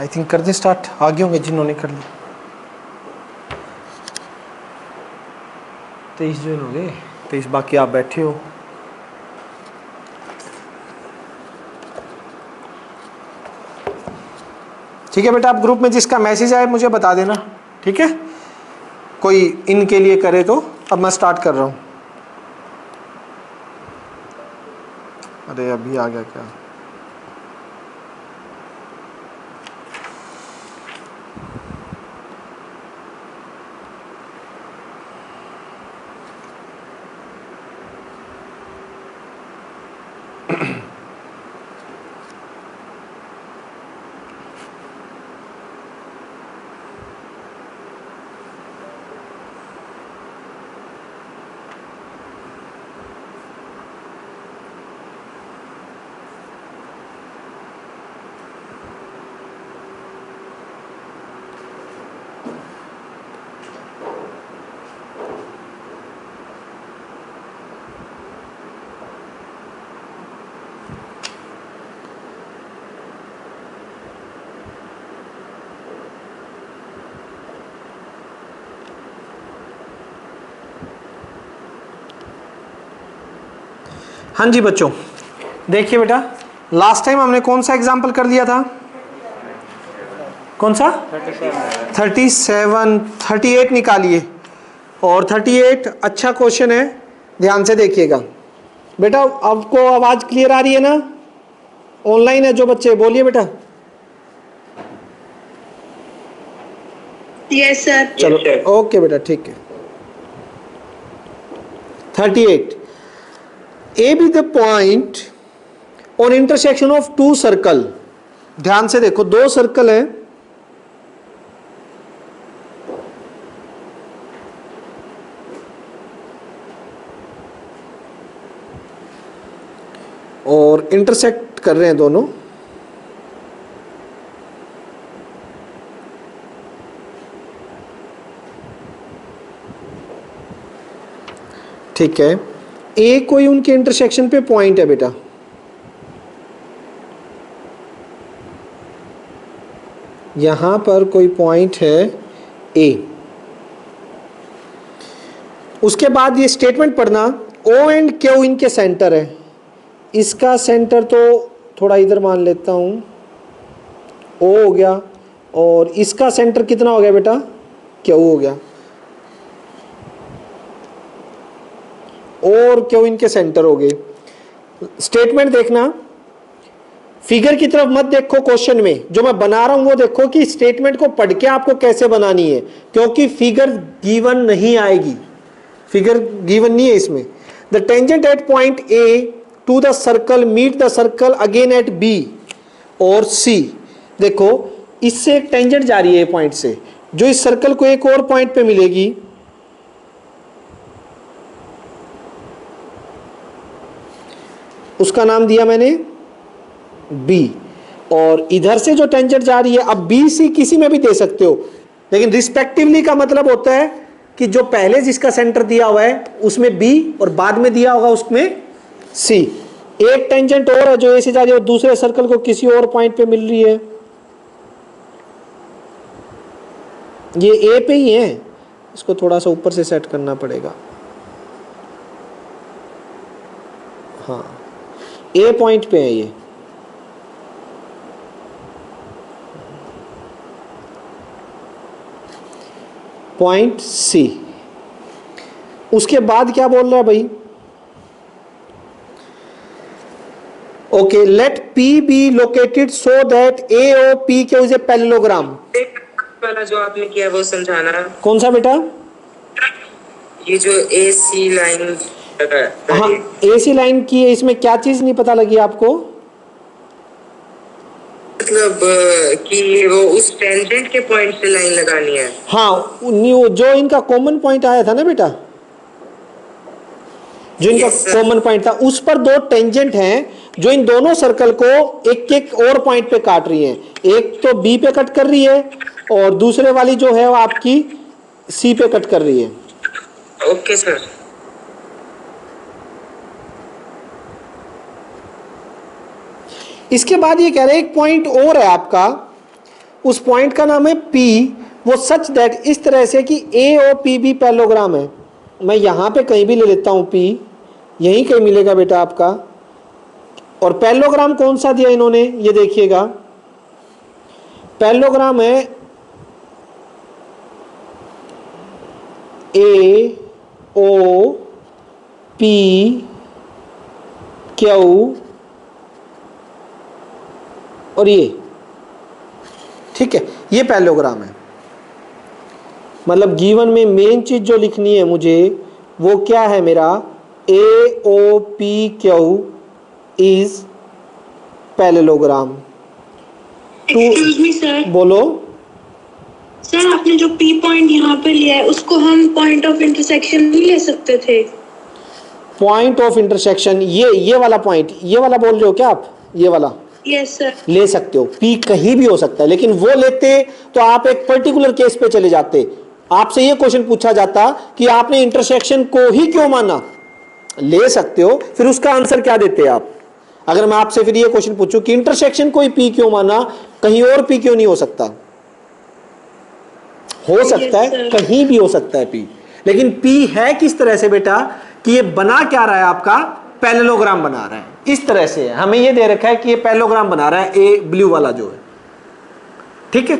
I think कर they start, आगे होंगे जिन्होंने कर ली। 23 जन हो गए, 23 बाकी आप बैठे हो। ठीक है बेटा, आप ग्रुप में जिसका मैसेज आए मुझे बता देना, ठीक है? कोई इनके लिए करे तो। अब मैं स्टार्ट कर रहा हूँ। अरे अभी आ गया क्या? हाँ जी बच्चों, देखिए बेटा, लास्ट टाइम हमने कौन सा एग्जाम्पल कर लिया था? कौन सा? 37, 38 निकालिए। और 38 अच्छा क्वेश्चन है, ध्यान से देखिएगा बेटा। आपको आवाज क्लियर आ रही है ना? ऑनलाइन है जो बच्चे, बोलिए बेटा। Yes sir. चलो ओके बेटा, ठीक है। 38, A B the point on intersection of two circle. ध्यान से देखो, दो सर्कल है, और इंटरसेक्ट कर रहे हैं दोनों। ठीक है, ए कोई उनके इंटरसेक्शन पे पॉइंट है बेटा। यहां पर कोई पॉइंट है ए। उसके बाद ये स्टेटमेंट पढ़ना, ओ एंड क्यू इनके सेंटर है। इसका सेंटर तो थोड़ा इधर मान लेता हूं, ओ हो गया, और इसका सेंटर कितना हो गया बेटा? क्यू हो गया। और क्यों इनके सेंटर हो गए। स्टेटमेंट देखना, फिगर की तरफ मत देखो क्वेश्चन में, जो मैं बना रहा हूं वो देखो कि स्टेटमेंट को पढ़ के आपको कैसे बनानी है, क्योंकि फिगर गिवन नहीं आएगी, फिगर गिवन नहीं है इसमें। The tangent at point A to the circle meet the circle again at B और सी। देखो, इससे एक टेंजेंट जा रही है पॉइंट से, जो इस सर्कल को एक और पॉइंट पे मिलेगी। उसका नाम दिया मैंने बी, और इधर से जो टेंजेंट जा रही है, अब बी सी किसी में भी दे सकते हो, लेकिन रिस्पेक्टिवली का मतलब होता है कि जो पहले जिसका सेंटर दिया हुआ है उसमें बी और बाद में दिया होगा उसमें सी। एक टेंजेंट और है जो ऐसे जा रही है, दूसरे सर्कल को किसी और पॉइंट पे मिल रही है, ये ए पे ही है, इसको थोड़ा सा ऊपर से सेट करना पड़ेगा। हाँ, ए पॉइंट पे है ये। Point C. उसके बाद क्या बोल रहा है भाई? Okay, let P B located so that A O P K is a parallelogram. वाला जो आपने किया वो समझाना। कौन सा बेटा? ये जो ए सी लाइन। हाँ, ए सी लाइन की है, इसमें क्या चीज नहीं पता लगी आपको? मतलब कि वो उस टेंजेंट के पॉइंट से लाइन लगानी है। हाँ, जो इनका कॉमन पॉइंट आया था ना बेटा, जो इनका कॉमन पॉइंट था, उस पर दो टेंजेंट हैं जो इन दोनों सर्कल को एक एक और पॉइंट पे काट रही हैं। एक तो बी पे कट कर रही है और दूसरे वाली जो है वो आपकी सी पे कट कर रही है। Okay sir. इसके बाद ये कह रहे हैं एक पॉइंट और है आपका, उस पॉइंट का नाम है P, वो सच दैट, इस तरह से कि A और P भी पैरेललोग्राम है। मैं यहां पे कहीं भी ले लेता हूं P, यहीं कहीं मिलेगा बेटा आपका। और पैरेललोग्राम कौन सा दिया इन्होंने, ये देखिएगा, पैरेललोग्राम है A O P Q और ये, ठीक है, ये पैरेललोग्राम है। मतलब गिवन में मेन चीज जो लिखनी है मुझे वो क्या है, मेरा AOPQ is parallelogram. Excuse me sir, बोलो। सर आपने जो P पॉइंट यहाँ पे लिया है उसको हम पॉइंट ऑफ इंटरसेक्शन नहीं ले सकते थे? पॉइंट ऑफ इंटरसेक्शन, ये वाला पॉइंट, ये वाला बोल रहे हो क्या आप, ये वाला? Yes sir. ले सकते हो, P कहीं भी हो सकता है, लेकिन वो लेते तो आप एक पर्टिकुलर केस पे चले जाते। आपसे ये क्वेश्चन पूछा जाता कि आपने इंटरसेक्शन को ही क्यों माना, ले सकते हो, फिर उसका आंसर क्या देते आप? अगर मैं आपसे फिर ये क्वेश्चन पूछूं कि इंटरसेक्शन को ही P क्यों माना, कहीं और P क्यों नहीं हो सकता? हो सकता है, कहीं भी हो सकता है P, लेकिन P है किस तरह से बेटा कि ये बना क्या रहा है आपका, पैरेललोग्राम बना रहा है। इस तरह से है, हमें ये दे रखा है कि ये पैरेललोग्राम बना रहा है, ए ब्लू वाला जो है, ठीक है।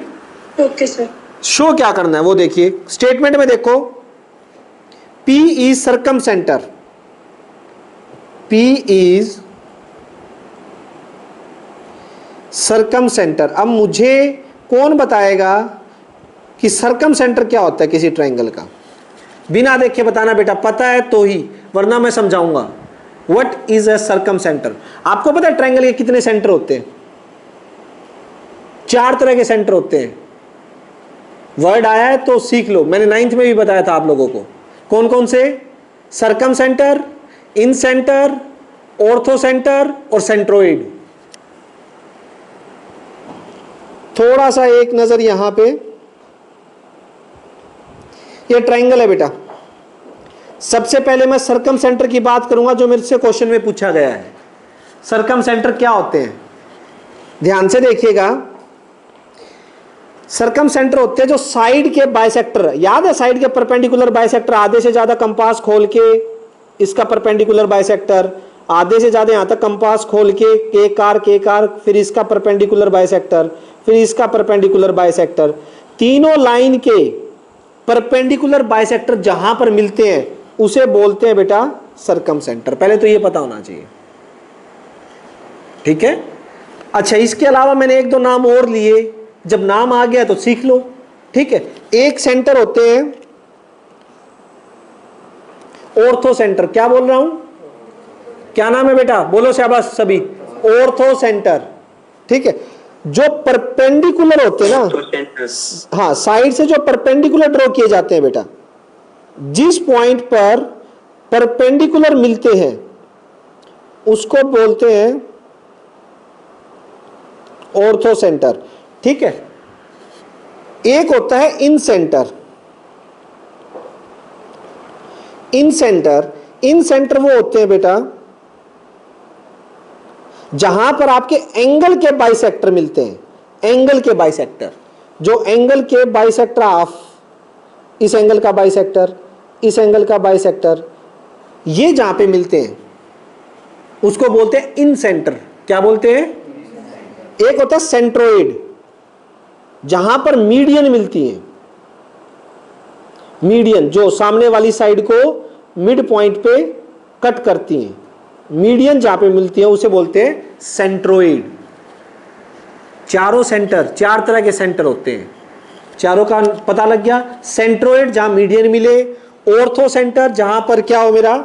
Okay sir. शो क्या करना है वो देखिए, स्टेटमेंट में देखो, P is circumcentre, P is circumcentre. अब मुझे कौन बताएगा कि सरकम सेंटर क्या होता है किसी ट्रायंगल का? बिना देखे बताना बेटा, पता है तो ही, वरना मैं समझाऊंगा। What is a circumcentre? आपको पता है ट्रायंगल के कितने सेंटर होते हैं? 4 तरह के सेंटर होते हैं। वर्ड आया है तो सीख लो, मैंने 9th में भी बताया था आप लोगों को। कौन कौन से? सरकम सेंटर, इन सेंटर, ऑर्थो सेंटर और सेंट्रोइड। थोड़ा सा एक नजर यहां पे, ये ट्रायंगल है बेटा। सबसे पहले मैं सरकम सेंटर की बात करूंगा जो मेरे से क्वेश्चन में पूछा गया है। सरकम सेंटर क्या होते हैं, ध्यान से देखिएगा। सरकम सेंटर होते हैं जो साइड के बाइसेक्टर, याद है साइड के परपेंडिकुलर बाइसेक्टर, आधे से ज्यादा कंपास खोल के इसका परपेंडिकुलर बाइसेक्टर, आधे से ज्यादा यहां तक कंपास खोल के कार, फिर इसका परपेंडिकुलर बाइसेक्टर, फिर इसका परपेंडिकुलर बाइसेक्टर। तीनों लाइन के परपेंडिकुलर बाइसेक्टर जहां पर मिलते हैं उसे बोलते हैं बेटा सरकम सेंटर। पहले तो ये पता होना चाहिए, ठीक है। अच्छा, इसके अलावा मैंने 1-2 नाम और लिए, जब नाम आ गया तो सीख लो, ठीक है। एक सेंटर होते हैं ऑर्थो सेंटर। क्या बोल रहा हूं, क्या नाम है बेटा, बोलो शाबाश सभी। ऑर्थो सेंटर, ठीक है। जो परपेंडिकुलर होते हैं ना, हाँ, साइड से जो परपेंडिकुलर ड्रॉ किए जाते हैं बेटा, जिस पॉइंट पर परपेंडिकुलर मिलते हैं उसको बोलते हैं ऑर्थो सेंटर, ठीक है। एक होता है इन सेंटर। इन सेंटर वो होते हैं बेटा जहां पर आपके एंगल के बाइसेक्टर मिलते हैं। एंगल के बाइसेक्टर, जो एंगल के बाइसेक्टर ऑफ, इस एंगल का बाइसेक्टर, इस एंगल का बाइसेक्टर, ये जहां पे मिलते हैं उसको बोलते हैं इन सेंटर। क्या बोलते हैं? एक होता है सेंट्रोइड, जहां पर मीडियन मिलती है। मीडियन जो सामने वाली साइड को मिड पॉइंट पे कट करती हैं, मीडियन जहां पे मिलती है उसे बोलते हैं सेंट्रोइड। चारों सेंटर, 4 तरह के सेंटर होते हैं, चारों का पता लग गया। सेंट्रोइड जहां मीडियन मिले, ऑर्थो सेंटर जहां पर क्या हो मेरा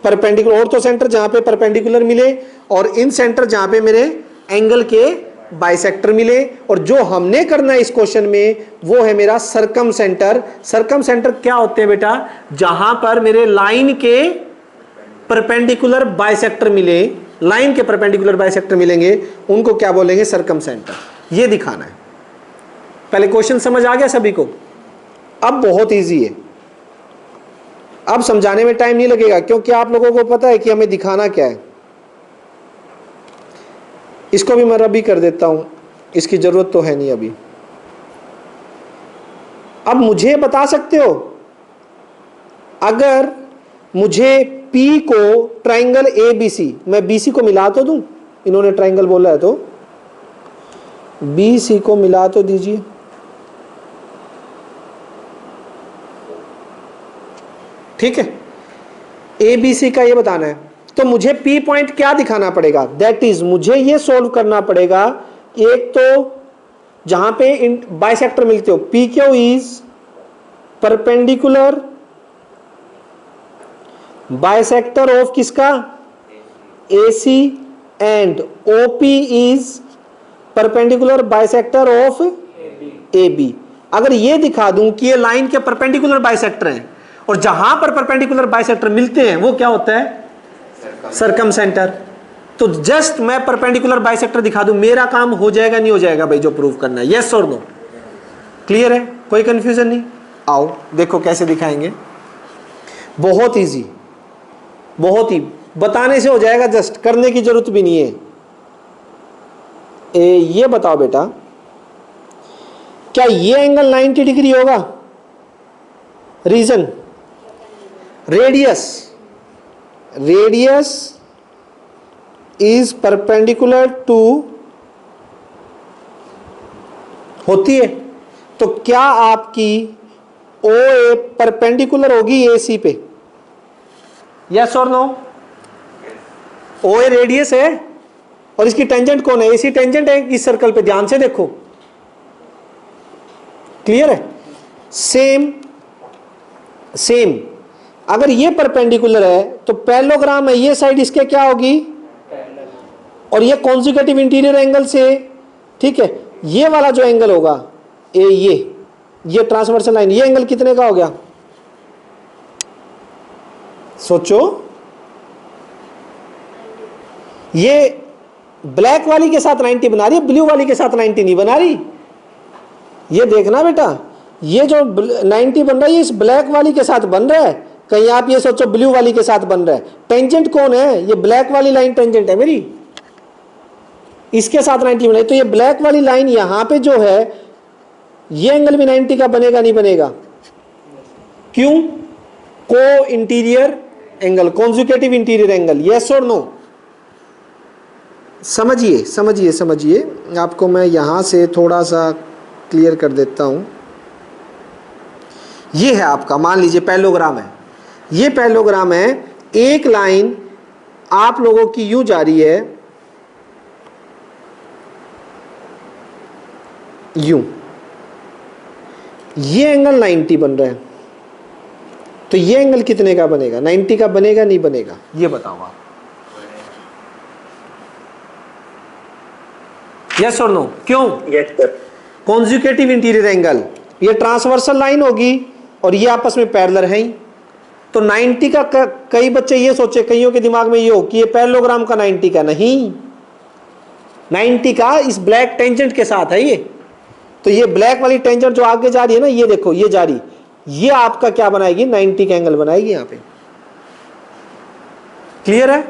परपेंडिकुलर, ऑर्थो सेंटर जहां पे परपेंडिकुलर मिले, और इन सेंटर जहां पे मेरे एंगल के बाइसेक्टर मिले। और जो हमने करना है इस क्वेश्चन में वो है मेरा सरकम सेंटर। सरकम सेंटर क्या होते हैं बेटा? जहां पर मेरे लाइन के परपेंडिकुलर बाइसेक्टर मिले, लाइन के परपेंडिकुलर बाइसेक्टर मिलेंगे, उनको क्या बोलेंगे? सरकम सेंटर। ये दिखाना है। पहले क्वेश्चन समझ आ गया सभी को? अब बहुत इजी है, अब समझाने में टाइम नहीं लगेगा, क्योंकि आप लोगों को पता है कि हमें दिखाना क्या है। इसको भी मैं रबी कर देता हूं, इसकी जरूरत तो है नहीं अभी। अब मुझे बता सकते हो, अगर मुझे P को ट्राइंगल ABC, मैं BC को मिला तो दूं, इन्होंने ट्राइंगल बोला है तो BC को मिला तो दीजिए। ठीक है, ABC का ये बताना है, तो मुझे P पॉइंट क्या दिखाना पड़ेगा, दैट इज मुझे ये सोल्व करना पड़ेगा। एक तो जहां पे बाइसेक्टर मिलते हो, PQ is perpendicular bisector of किसका, AC, and OP is perpendicular bisector of AB। अगर ये दिखा दूं कि ये लाइन के परपेंडिकुलर बाइसेक्टर हैं और जहां पर परपेंडिकुलर बाइसेक्टर मिलते हैं वो क्या होता है, सरकमसेंटर। तो जस्ट मैं परपेंडिकुलर बाइसेक्टर दिखा दूं, मेरा काम हो जाएगा नहीं हो जाएगा भाई जो प्रूव करना है, यस और नो, क्लियर है, कोई कंफ्यूजन नहीं। आओ देखो कैसे दिखाएंगे, बहुत इजी, बहुत ही बताने से हो जाएगा, जस्ट करने की जरूरत भी नहीं है। ये बताओ बेटा, क्या ये एंगल 90 डिग्री होगा, reason radius is perpendicular to होती है, तो क्या आपकी OA परपेंडिकुलर होगी AC पे, यस और नो। OA रेडियस है और इसकी टेंजेंट कौन है, AC टेंजेंट है इस सर्कल पे, ध्यान से देखो, क्लियर है। सेम अगर ये परपेंडिकुलर है तो पैरेललोग्राम है, ये साइड इसके क्या होगी, और ये कॉन्जिक्यूटिव इंटीरियर एंगल से, ठीक है, ये वाला जो एंगल होगा ये ट्रांसवर्सल लाइन, ये एंगल कितने का हो गया, सोचो। ये ब्लैक वाली के साथ 90 बना रही है, ब्लू वाली के साथ 90 नहीं बना रही। ये देखना बेटा, ये जो 90 बन रहा है ये इस ब्लैक वाली के साथ बन रहा है, कहीं आप ये सोचो ब्लू वाली के साथ बन रहा है। टेंजेंट कौन है, ये ब्लैक वाली लाइन टेंजेंट है मेरी, इसके साथ 90 बना, तो ये ब्लैक वाली लाइन यहां पे जो है ये एंगल भी 90 का बनेगा नहीं बनेगा, क्यों, को interior angle, conjugative interior angle, yes और नो। समझिए, आपको मैं यहां से थोड़ा सा क्लियर कर देता हूं। ये है आपका, मान लीजिए पैरेललोग्राम है, ये पैरेललोग्राम है, एक लाइन आप लोगों की यूं जा रही है, यूं, ये एंगल 90 बन रहा है, तो ये एंगल कितने का बनेगा, 90 का बनेगा नहीं बनेगा, ये बताओ आप, यस और नो, क्यों, yes sir, conjugative interior angle, ये ट्रांसवर्सल लाइन होगी और ये आपस में पैरेलल है ही, तो 90 का कई बच्चे ये सोचे, कईयों के दिमाग में ये हो कि ये पैरेललोग्राम का 90 का नहीं, 90 का इस ब्लैक टेंजेंट के साथ है ये, तो ये ब्लैक वाली टेंजेंट जो आगे जा रही है ना, ये देखो ये जा रही, ये आपका क्या बनाएगी, 90 का एंगल बनाएगी यहां पे, क्लियर है,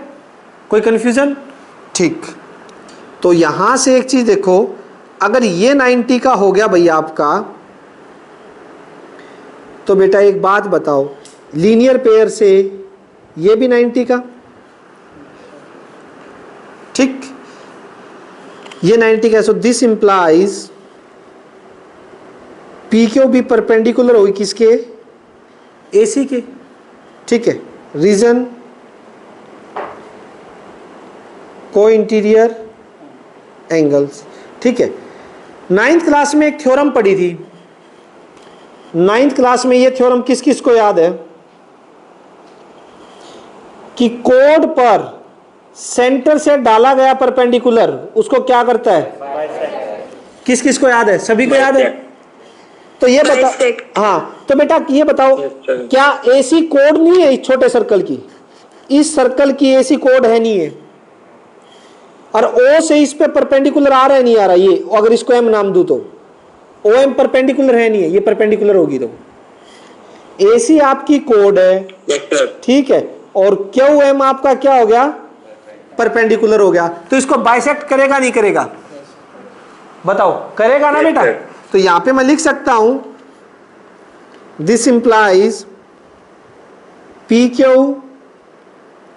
कोई कंफ्यूजन, ठीक। तो यहां से एक चीज देखो, अगर ये 90 का हो गया भैया आपका, तो बेटा एक बात बताओ, लीनियर पेयर से ये भी 90 का, ठीक, ये 90 का, सो दिस इंप्लाइज PQ भी परपेंडिकुलर होगी किसके, AC के, ठीक है, रीजन को इंटीरियर एंगल्स, ठीक है। 9th क्लास में एक थ्योरम पढ़ी थी, 9th क्लास में ये थ्योरम किस किस को याद है, कि कोड पर सेंटर से डाला गया परपेंडिकुलर उसको क्या करता है, किस किस को याद है, सभी को याद है, तो ये बता, हाँ, तो बेटा ये बताओ, क्या AC कोड नहीं है इस छोटे सर्कल की, इस सर्कल की AC कोड है नहीं है, और O से इस पे परपेंडिकुलर आ रहा है नहीं आ रहा, ये अगर इसको M नाम दूं तो OM परपेंडिकुलर है नहीं है, ये परपेंडिकुलर होगी, तो AC आपकी कोड है, ठीक है, और QM आपका क्या हो गया, परपेंडिकुलर हो गया, तो इसको बाइसेक्ट करेगा नहीं करेगा, बताओ करेगा ना बेटा। तो यहां पे मैं लिख सकता हूं this implies P Q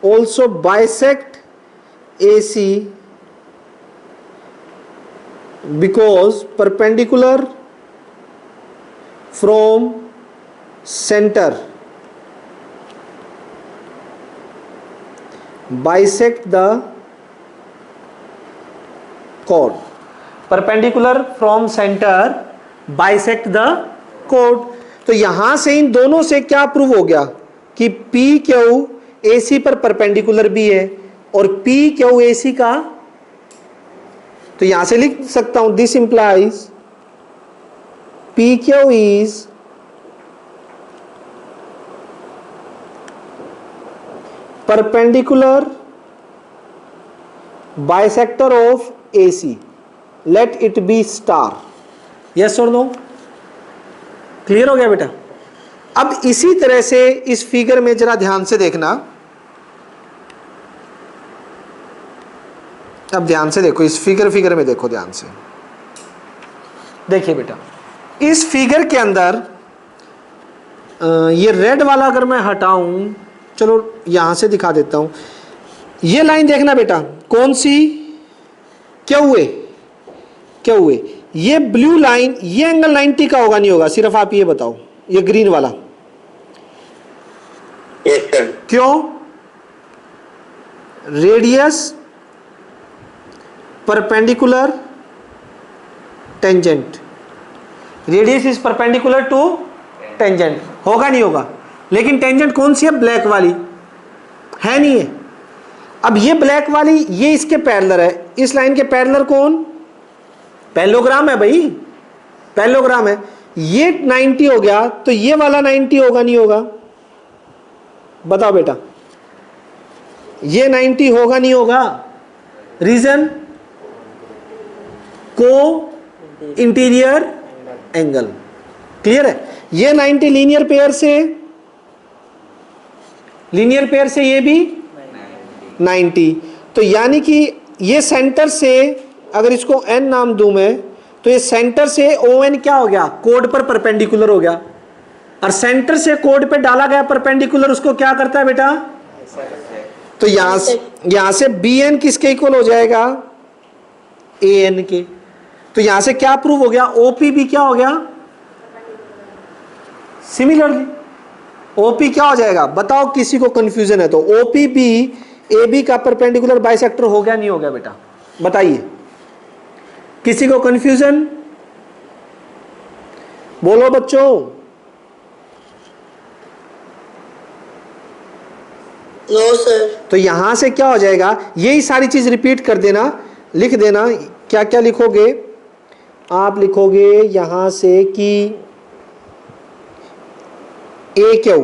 also bisect AC because perpendicular from center bisect the chord, perpendicular from center bisect the chord। तो यहां से इन दोनों से क्या प्रूव हो गया कि पी क्यू AC पर परपेंडिकुलर भी है और पी क्यू AC का, तो यहां से लिख सकता हूं this implies P Q is perpendicular bisector of AC, let it be star. Yes और नो? क्लियर हो गया बेटा? अब इसी तरह से इस फिगर में जरा ध्यान से देखना, अब ध्यान से देखो इस फिगर में देखो ध्यान से, देखिए बेटा इस फिगर के अंदर ये रेड वाला अगर मैं हटाऊं, चलो यहां से दिखा देता हूं, ये लाइन देखना बेटा कौन सी, क्यू ए, ये ब्लू लाइन, ये एंगल 90 का होगा नहीं होगा, सिर्फ आप ये बताओ, ये ग्रीन वाला। Yes sir. क्यों? Radius perpendicular tangent, radius is perpendicular to tangent, होगा नहीं होगा, लेकिन टेंजेंट कौन सी है, ब्लैक वाली है, नहीं है। अब ये ब्लैक वाली ये इसके पैरेलल है, इस लाइन के पैरेलल कौन, पैरेललोग्राम है भाई, पैरेललोग्राम है, ये 90 हो गया तो ये वाला 90 होगा नहीं होगा, बताओ बेटा, ये 90 होगा नहीं होगा, रीजन को इंटीरियर एंगल, क्लियर है। ये 90 लीनियर पेयर से ये भी 90, तो यानी कि ये सेंटर से, अगर इसको n नाम दूं मैं, तो ये सेंटर से ON क्या हो गया, कोड पर परपेंडिकुलर हो गया, और सेंटर से कोड पे डाला गया परपेंडिकुलर उसको क्या करता है बेटा, तो यहां से BN किसके इक्वल हो जाएगा, AN के। तो यहां से क्या प्रूव हो गया, OP भी क्या हो गया, सिमिलरली OP क्या हो जाएगा, बताओ किसी को कंफ्यूजन है तो, OP भी AB का परपेंडिकुलर बाइसेक्टर हो गया नहीं हो गया बेटा, बताइए किसी को कंफ्यूजन, बोलो बच्चों। No sir. तो यहां से क्या हो जाएगा, यही सारी चीज रिपीट कर देना, लिख देना, क्या क्या लिखोगे आप, लिखोगे यहां से कि AQ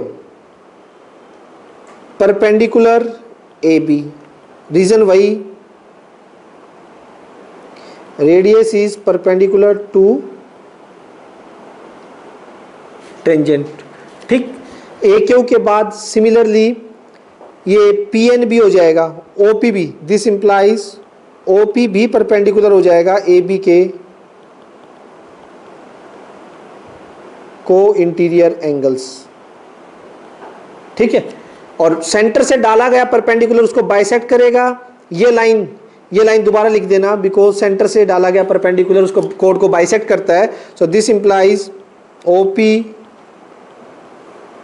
परपेंडिकुलर AB, रीजन वही, radius is perpendicular to tangent, ठीक। AQ के बाद सिमिलरली ये PN भी हो जाएगा, OP भी, दिस इंप्लाइज OP भी परपेंडिकुलर हो जाएगा AB के को इंटीरियर एंगल्स, ठीक है। और सेंटर से डाला गया परपेंडिकुलर उसको बाइसेक्ट करेगा, ये लाइन दोबारा लिख देना, बिकॉज सेंटर से डाला गया परपेंडिकुलर उसको कोड को बाइसेक्ट करता है, so this implies OP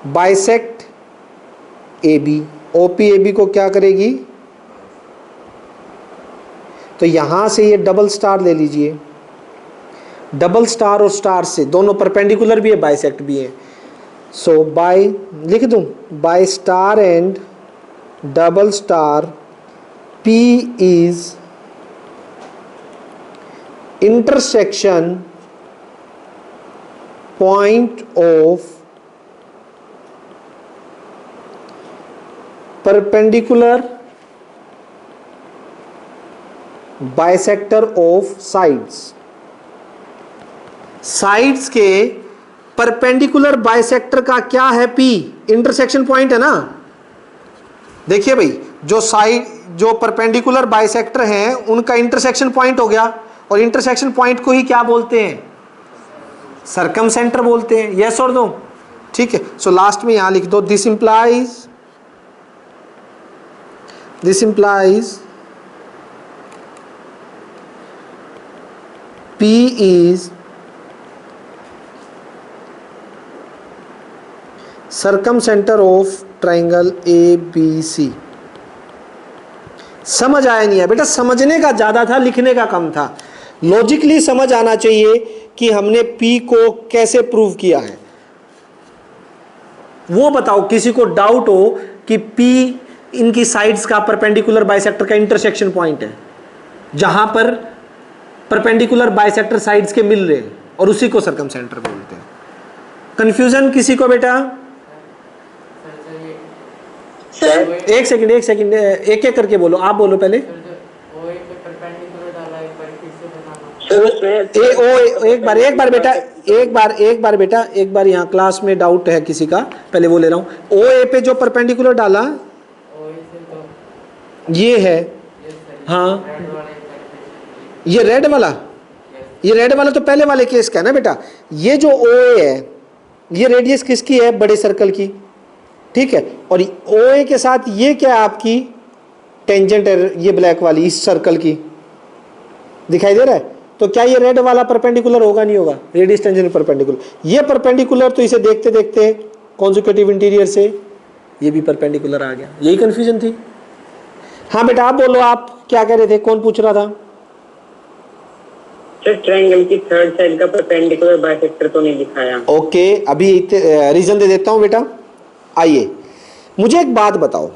bisect AB, OP AB को क्या करेगी, तो यहां से ये डबल स्टार ले लीजिए, डबल स्टार और स्टार से दोनों परपेंडिकुलर भी है बाइसेक्ट भी है, सो बाय लिख दूं, by star and double star P is intersection point of perpendicular bisector of sides, sides के परपेंडिकुलर बाइसेक्टर का क्या है P, इंटरसेक्शन पॉइंट है ना। देखिए भाई जो साइड जो परपेंडिकुलर बाइसेक्टर हैं उनका इंटरसेक्शन पॉइंट हो गया, और इंटरसेक्शन पॉइंट को ही क्या बोलते हैं? सर्कमसेंटर बोलते हैं। यस और नो? ठीक है, सो लास्ट में यहां लिख दो this implies P is circumcenter of triangle ABC। समझ आया नहीं है बेटा? समझने का ज्यादा था, लिखने का कम था। लॉजिकली समझ आना चाहिए कि हमने P को कैसे प्रूव किया है। वो बताओ, किसी को डाउट हो कि P इनकी साइड्स का परपेंडिकुलर बाइसेक्टर का इंटरसेक्शन पॉइंट है, जहां पर परपेंडिकुलर बाइसेक्टर साइड्स के मिल रहे हैं, और उसी को सर्कमसेंटर बोलते हैं। कंफ्यूजन किसी को बेटा? एक सेकंड एक एक करके बोलो। आप बोलो पहले। एक बार यहाँ क्लास में डाउट है किसी का, पहले वो ले रहा हूं। ओ ए पे जो परपेंडिकुलर डाला ये है, हाँ ये रेड वाला तो पहले वाले केस का है ना बेटा। ये जो ओ ए है, ये रेडियस किसकी है? बड़े सर्कल की, ठीक है। और ओ ए के साथ ये क्या है आपकी? टेंजेंट है, ये ब्लैक वाली इस सर्कल की, दिखाई दे रहा है? तो क्या ये रेड वाला परपेंडिकुलर होगा? नहीं होगा। रेडियस टेंजेंट परपेंडिकुलर, ये परपेंडिकुलर, तो इसे देखते देखते कॉन्जिक्यूटिव इंटीरियर से ये भी परपेंडिकुलर आ गया। यही कंफ्यूजन थी। हाँ बेटा आप बोलो, आप क्या कह रहे थे? कौन पूछ रहा था? ट्रायंगल की थर्ड साइड का परपेंडिकुलर बाइसेक्टर तो नहीं दिखाया। ओके, अभी रीजन दे देता हूं बेटा। आइए, मुझे एक बात बताओ,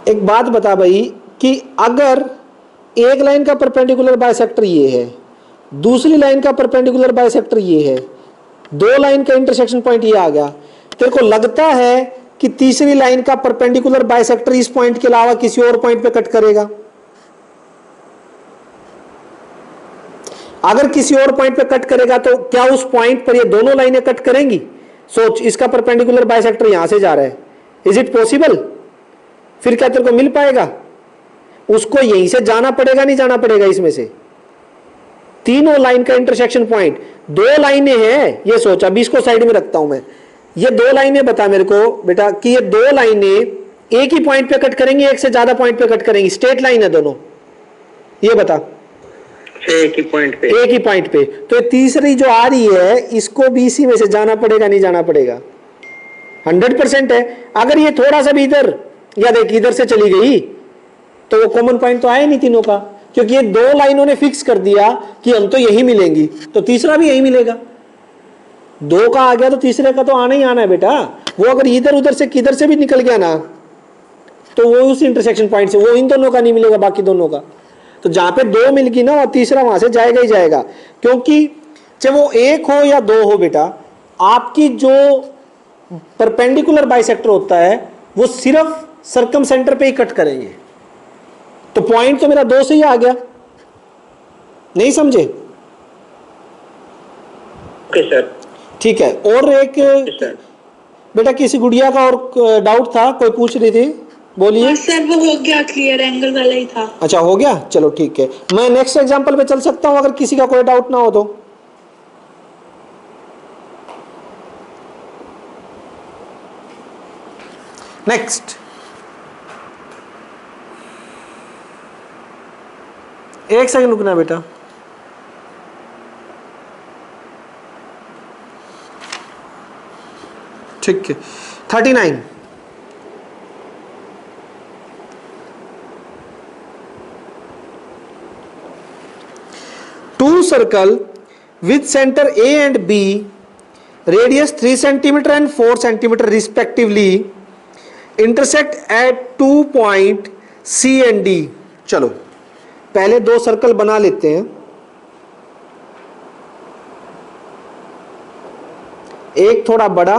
एक बात बता भाई, कि अगर एक लाइन का परपेंडिकुलर बाइसेक्टर ये है, दूसरी लाइन का परपेंडिकुलर बाइसेक्टर ये है, दो लाइन का इंटरसेक्शन पॉइंट ये आ गया, तेरे को लगता है कि तीसरी लाइन का परपेंडिकुलर बाइसेक्टर इस पॉइंट के अलावा किसी और पॉइंट पे कट करेगा? अगर किसी और पॉइंट पे कट करेगा तो क्या उस पॉइंट पर ये दोनों लाइनें कट करेंगी? सोच, इसका परपेंडिकुलर बाइसेक्टर यहां से जा रहा है, इज इट पॉसिबल? फिर क्या तेरे को मिल पाएगा? उसको यहीं से जाना पड़ेगा, नहीं जाना पड़ेगा? इसमें से तीनों लाइन का इंटरसेक्शन पॉइंट, दो लाइनें हैं, ये सोच। अभी इसको साइड में रखता हूं मैं। ये दो लाइनें बता मेरे को बेटा, कि ये दो लाइनें एक ही पॉइंट पे कट करेंगी, एक से ज्यादा पॉइंट पे कट करेंगी? स्ट्रेट लाइन है दोनों, ये बता। एक ही पॉइंट पे। तो तीसरी जो आ रही है, इसको भी इसी में से जाना पड़ेगा, नहीं जाना पड़ेगा? 100% है। अगर ये थोड़ा सा भी इधर, या देख इधर से चली गई, तो वो कॉमन पॉइंट तो आया नहीं तीनों का, क्योंकि ये दो लाइनों ने फिक्स कर दिया कि हम तो यही मिलेंगी, तो तीसरा भी यही मिलेगा। दो का आ गया तो तीसरे का तो आना ही आना है बेटा। वो अगर इधर उधर से किधर से भी निकल गया ना, तो वो उस इंटरसेक्शन पॉइंट से, वो इन दोनों का नहीं मिलेगा, बाकी दोनों का। तो जहां पे दो मिल गई ना, वो तीसरा वहां से जाएगा ही जाएगा। क्योंकि चाहे वो एक हो या दो हो बेटा, आपकी जो परपेंडिकुलर बाइसेक्टर होता है वो सिर्फ सर्कमसेंटर पे ही कट करेंगे। तो पॉइंट तो मेरा दो से ही आ गया, नहीं समझे? ओके सर, ठीक है। और एक बेटा किसी गुड़िया का और डाउट था, कोई पूछ रही थी, बोलिए। सर वो हो गया क्लियर, एंगल वाला ही था। अच्छा हो गया, चलो ठीक है। मैं नेक्स्ट एग्जांपल पे चल सकता हूं अगर किसी का कोई डाउट ना हो तो। नेक्स्ट, एक सेकंड रुकना बेटा। ठीक है, 39। Two circle with center A and B, radius 3 cm and 4 cm respectively, intersect at 2 point C and D। चलो पहले दो सर्कल बना लेते हैं। एक थोड़ा बड़ा,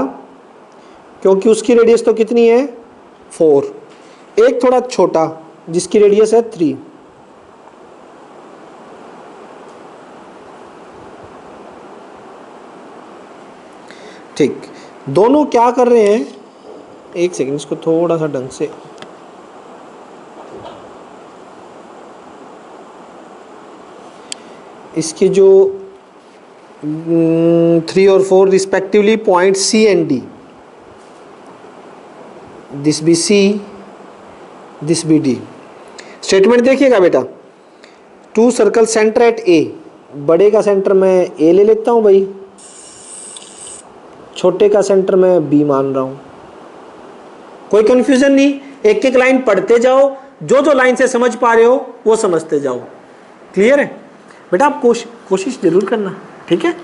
क्योंकि उसकी रेडियस तो कितनी है 4, एक थोड़ा छोटा जिसकी रेडियस है 3। ठीक, दोनों क्या कर रहे हैं, एक सेकंड इसको थोड़ा सा ढंग से, इसके जो 3 और 4 respectively point C and D, this B C, this B D. Statement देखिएगा बेटा, 2 सर्कल सेंटर एट ए, बड़े का सेंटर मैं ए ले लेता हूं भाई, छोटे का सेंटर मैं बी मान रहा हूं। कोई कंफ्यूजन नहीं, एक एक लाइन पढ़ते जाओ, जो जो लाइन से समझ पा रहे हो वो समझते जाओ। क्लियर है बेटा? आप कोशिश जरूर करना, ठीक है?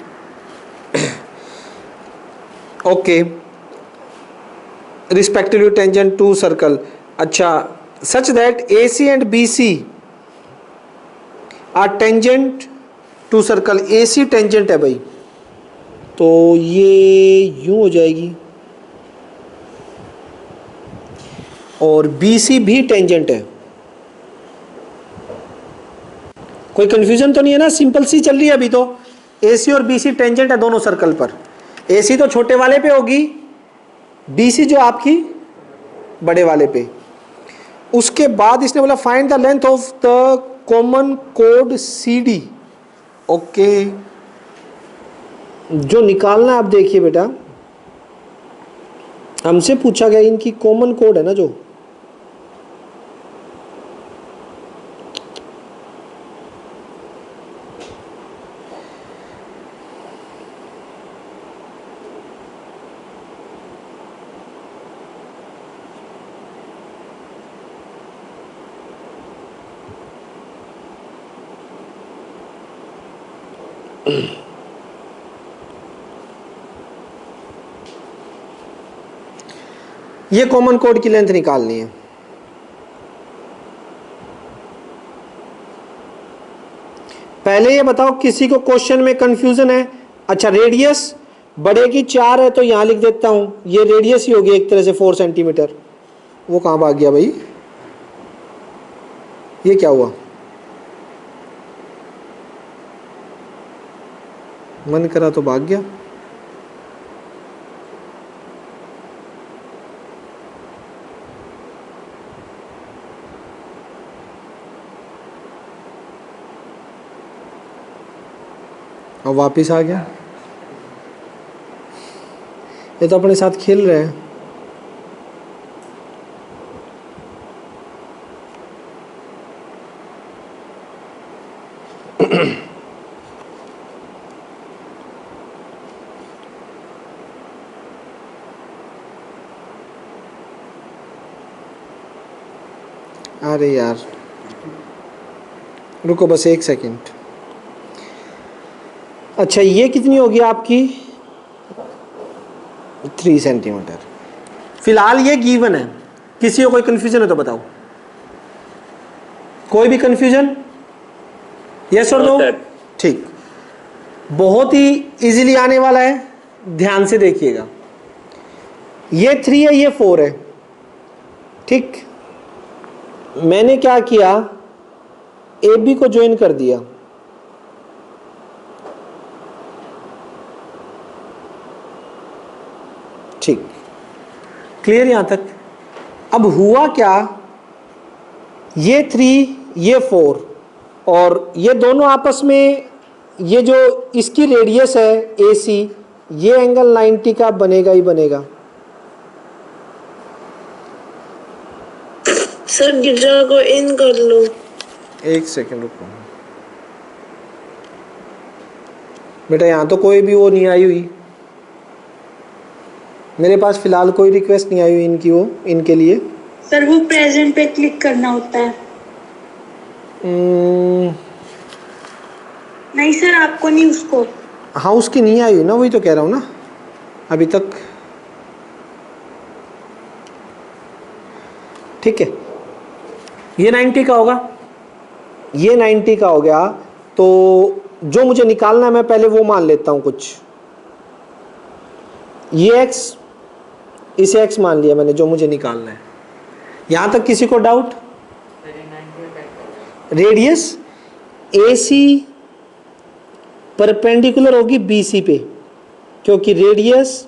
Okay, respectively tangent 2 circle. अच्छा, such that A C and B C are tangent to circle. A C tangent है भाई, तो ये यूं हो जाएगी, और बी सी भी टेंजेंट है। कोई कंफ्यूजन तो नहीं है ना? सिंपल सी चल रही है अभी तो। ए सी और बी सी टेंजेंट है दोनों सर्कल पर। ए सी तो छोटे वाले पे होगी, बी सी जो आपकी बड़े वाले पे। उसके बाद इसने बोला find the length of the common कोड सी डी। ओके, जो निकालना है आप देखिए बेटा, हमसे पूछा गया इनकी कॉमन कोड है ना जो, ये कॉमन कोड की लेंथ निकालनी है। पहले ये बताओ किसी को क्वेश्चन में कंफ्यूजन है? अच्छा, रेडियस बड़े की 4 है तो यहां लिख देता हूं, ये रेडियस ही होगी एक तरह से 4 सेंटीमीटर। वो कहां भाग गया भाई? ये क्या हुआ? मन करा तो भाग गया। और वापिस आ गया। ये तो अपने साथ खेल रहे हैं। अरे यार रुको बस एक सेकंड। अच्छा, ये कितनी होगी आपकी? 3 सेंटीमीटर। फिलहाल ये गिवन है, किसी को कोई कंफ्यूजन है तो बताओ। कोई भी कंफ्यूजन? यस और नो? ठीक, बहुत ही इजीली आने वाला है, ध्यान से देखिएगा। ये 3 है, ये 4 है, ठीक। मैंने क्या किया, ए बी को ज्वाइन कर दिया। ठीक, क्लियर यहां तक? अब हुआ क्या, ये 3 ये 4 और ये दोनों आपस में, ये जो इसकी रेडियस है ए सी, ये एंगल 90 का बनेगा ही बनेगा। सर गिरजा को इन कर लो। एक सेकंड रुको बेटा, यहां तो कोई भी वो नहीं आई हुई, मेरे पास फिलहाल कोई रिक्वेस्ट नहीं आई हुई इनकी, वो इनके लिए। सर वो प्रेजेंट पे क्लिक करना होता है। नहीं सर, आपको नहीं, उसको। हाँ, उसकी नहीं आई हुई ना, वही तो कह रहा हूँ ना अभी तक। ठीक है, ये 90 का होगा, ये 90 का हो गया। तो जो मुझे निकालना है मैं पहले वो मान लेता हूं कुछ। ये x, इसे x मान लिया मैंने, जो मुझे निकालना है। यहां तक किसी को डाउट? रेडियस AC परपेंडिकुलर होगी BC पे, क्योंकि रेडियस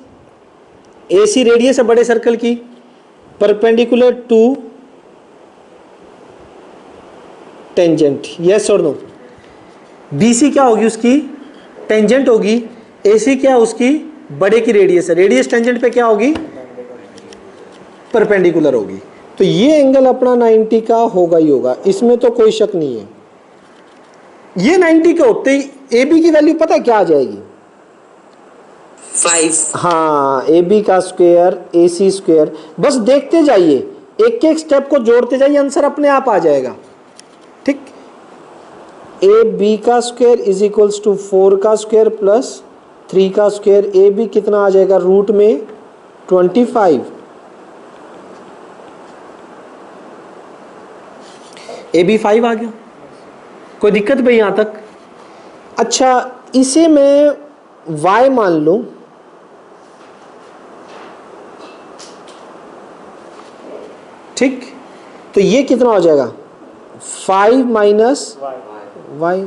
AC रेडियस है बड़े सर्कल की, परपेंडिकुलर टू टेंजेंट, यस और नो। BC क्या होगी उसकी, टेंजेंट होगी। AC क्या उसकी, बड़े की रेडियस है, रेडियस टेंजेंट पे क्या होगी, परपेंडिकुलर होगी। तो ये एंगल अपना 90 का होगा ही होगा, इसमें तो कोई शक नहीं है। ये 90 के होते ही AB की वैल्यू पता है क्या आ जाएगी, 5। हाँ AB का स्क्वायर AC स्क्वायर। बस देखते जाइए, एक एक स्टेप को जोड़ते जाइए, आंसर अपने आप आ जाएगा। ठीक, AB का स्क्वायर इज इक्वल्स टू 4 का स्क्वायर प्लस 3 का स्क्वायर। AB कितना आ जाएगा, रूट में 25। AB 5 आ गया, कोई दिक्कत भाई यहां तक। अच्छा, इसे मैं y मान लूं, ठीक, तो ये कितना हो जाएगा, 5 माइनस y,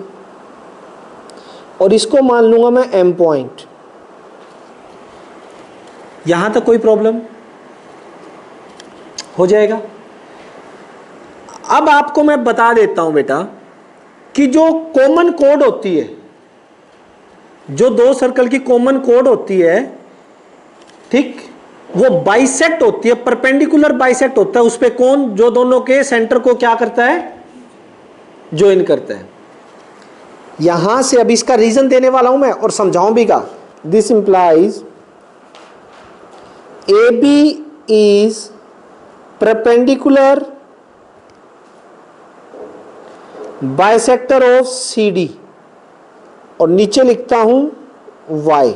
और इसको मान लूंगा मैं m पॉइंट। यहां तक कोई प्रॉब्लम हो जाएगा। अब आपको मैं बता देता हूं बेटा कि जो कॉमन कोड होती है, जो दो सर्कल की कॉमन कोड होती है, ठीक, वो बाइसेक्ट होती है, परपेंडिकुलर बाइसेक्ट होता है। उस पे कौन, जो दोनों के सेंटर को क्या करता है, ज्वाइन करता है। यहां से अब इसका रीजन देने वाला हूं मैं और समझाऊं भी का। This implies AB is perpendicular bisector of CD, और नीचे लिखता हूं Y।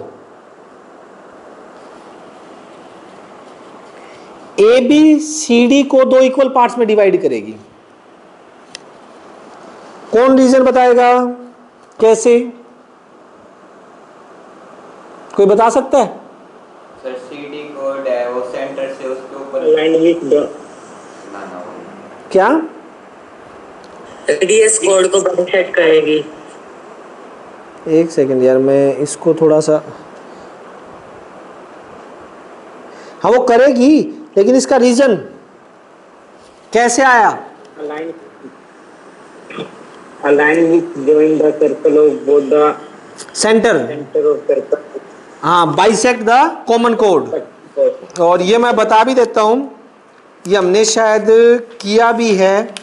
AB CD को दो इक्वल पार्ट्स में डिवाइड करेगी। कौन रीजन बताएगा, कैसे, कोई बता सकता है? सर CD कोड है वो सेंटर से उसके ऊपर क्या, रेडियस कोड को बाइसेक्ट करेगी। एक सेकंड यार, मैं इसको थोड़ा सा, हाँ वो करेगी, लेकिन इसका रीजन कैसे आया, align with join the circle of both the centre, center of circle. हाँ, बाइसेक्ट द कॉमन कोड। और ये मैं बता भी देता हूं, ये हमने शायद किया भी है,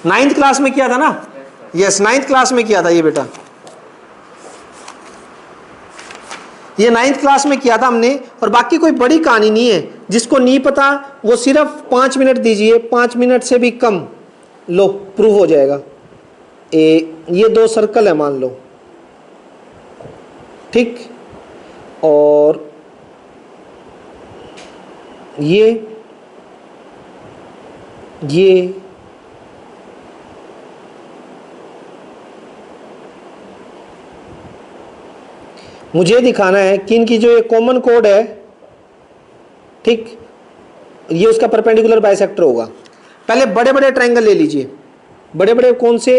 9th क्लास में किया था ना, यस 9th क्लास में किया था ये बेटा, ये 9th क्लास में किया था हमने। और बाकी कोई बड़ी कहानी नहीं है, जिसको नहीं पता वो सिर्फ 5 मिनट दीजिए, 5 मिनट से भी कम, लो प्रूव हो जाएगा। ये दो सर्कल है मान लो, ठीक, और ये मुझे दिखाना है कि इनकी जो ये कॉमन कोड है, ठीक, ये उसका परपेंडिकुलर बाइसेक्टर होगा। पहले बड़े बड़े ट्रायंगल ले लीजिए, बड़े बड़े कौन से,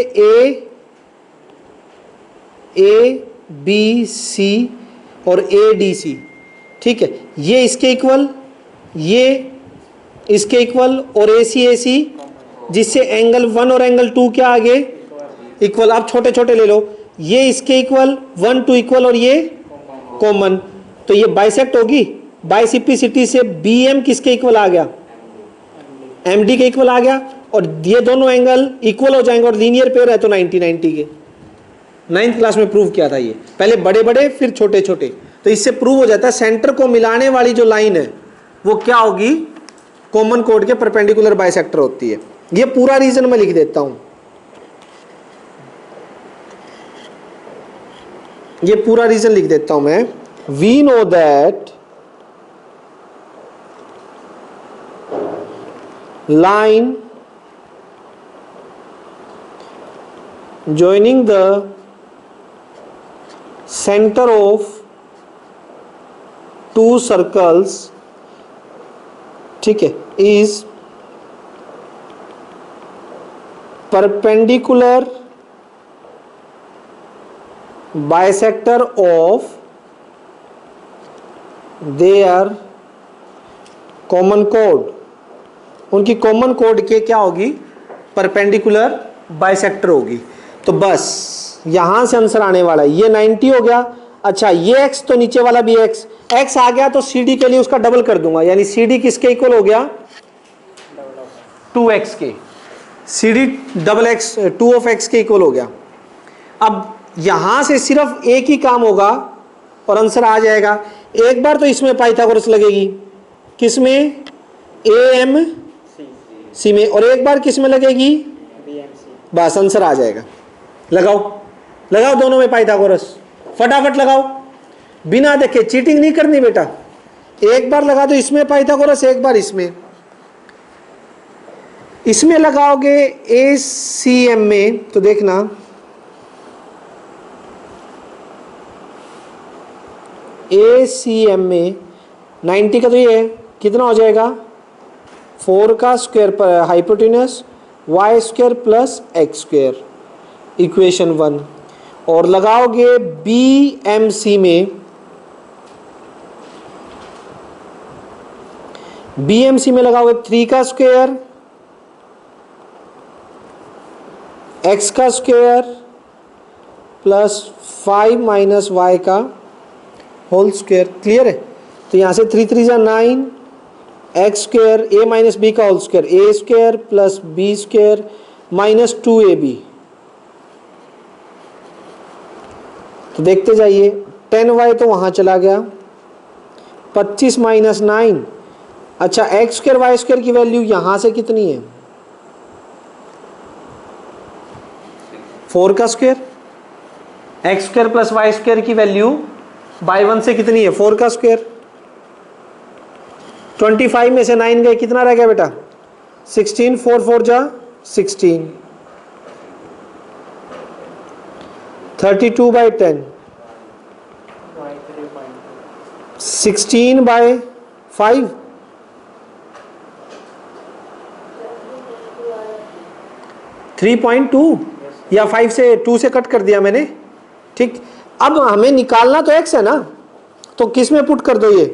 ए बी सी और ADC, ठीक है, ये इसके इक्वल, ये इसके इक्वल, और AC जिससे एंगल 1 और एंगल 2 क्या आगे इक्वल। आप छोटे छोटे ले लो, ये इसके इक्वल, 1 2 इक्वल, और ये कॉमन, तो ये बाइसेक्ट होगी। बाइसिपिसिटी से BM किसके इक्वल आ गया, MD के इक्वल आ गया, और ये दोनों एंगल इक्वल हो जाएंगे, और लीनियर पेयर है तो 90 90 के। 9th क्लास में प्रूव किया था ये, पहले बड़े बड़े फिर छोटे छोटे। तो इससे प्रूव हो जाता है सेंटर को मिलाने वाली जो लाइन है वो क्या होगी, कॉमन कोड के परपेंडिकुलर बाइसेक्टर होती है। ये पूरा रीजन मैं लिख देता हूं, ये पूरा रीजन लिख देता हूं मैं। We know that line joining the center of two circles, ठीक है, is perpendicular bisector of their common code, उनकी कॉमन कोड के क्या होगी, परपेंडिकुलर बाइसेक्टर होगी। तो बस यहां से आंसर आने वाला है, ये 90 हो गया। अच्छा ये x तो नीचे वाला भी x आ गया तो CD के लिए उसका डबल कर दूंगा, यानी CD किसके इक्वल हो गया, 2x के, CD double x 2 of x के इक्वल हो गया। अब यहां से सिर्फ एक ही काम होगा और आंसर आ जाएगा। एक बार तो इसमें पाइथागोरस लगेगी, किसमें, AMC में, और एक बार किस में लगेगी, बस आंसर आ जाएगा। लगाओ दोनों में पाइथागोरस, फटाफट लगाओ, बिना देखे, चीटिंग नहीं करनी बेटा। एक बार लगा दो इसमें पाइथागोरस, एक बार इसमें लगाओगे ACM में, तो देखना ACM में 90 का तो ये है, कितना हो जाएगा, 4 का स्क्वायर पर hypotenuse y square plus x square, equation 1। और लगाओगे BMC में, BMC में लगाओगे 3 का स्क्वायर x का स्क्वायर प्लस 5 माइनस y का होल स्क्वायर। क्लियर है? तो यहां से 3 3 जा 9, x square a minus B का whole square, a square plus B square minus 2ab। तो देखते जाइए, 10y तो वहां चला गया, 25 माइनस 9। अच्छा एक्स स्क्वायर वाई स्क्वायर की वैल्यू यहां से कितनी है, 4 का square, x square plus y square की वैल्यू बाई 1 से कितनी है, 4 का स्क्वायर। 25 में से 9 गए, कितना रह गया बेटा, 16, 4 4 जा 16, 32 बाई 10, 16 बाई 5, 3.2 या 5 से 2 से कट कर दिया मैंने। ठीक, अब हमें निकालना तो x है ना, तो किस में पुट कर दो, ये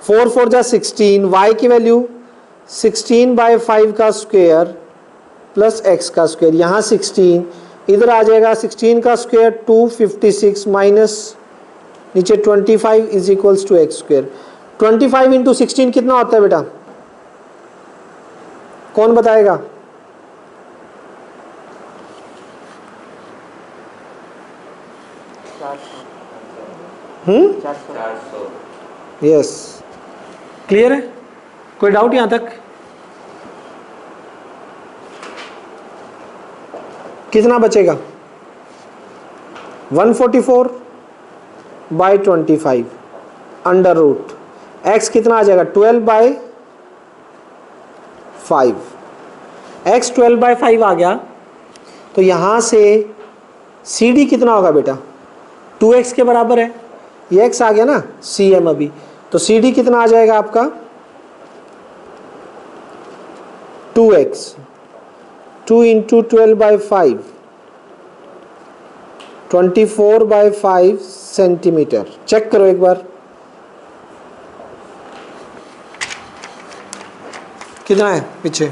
4 4 जा 16, y की वैल्यू 16 बाई 5 का स्क्वायर प्लस x का स्क्वायर, यहाँ 16 इधर आ जाएगा, 16 का स्क्वायर 256 माइनस नीचे 25 is equals to x square. 25 into 16 कितना होता है बेटा, कौन बताएगा? यस, क्लियर है? कोई डाउट यहां तक? कितना बचेगा, 144 बाई 25 अंडर रूट एक्स कितना आ जाएगा, 12 बाई 5। एक्स 12 बाई 5 आ गया, तो यहां से CD कितना होगा बेटा, 2x के बराबर है, ये x आ गया ना, CM अभी, तो CD कितना आ जाएगा आपका, 2x, 2 into 12 by 5, 24 by 5 centimetre. Check करो एक बार, कितना है पीछे,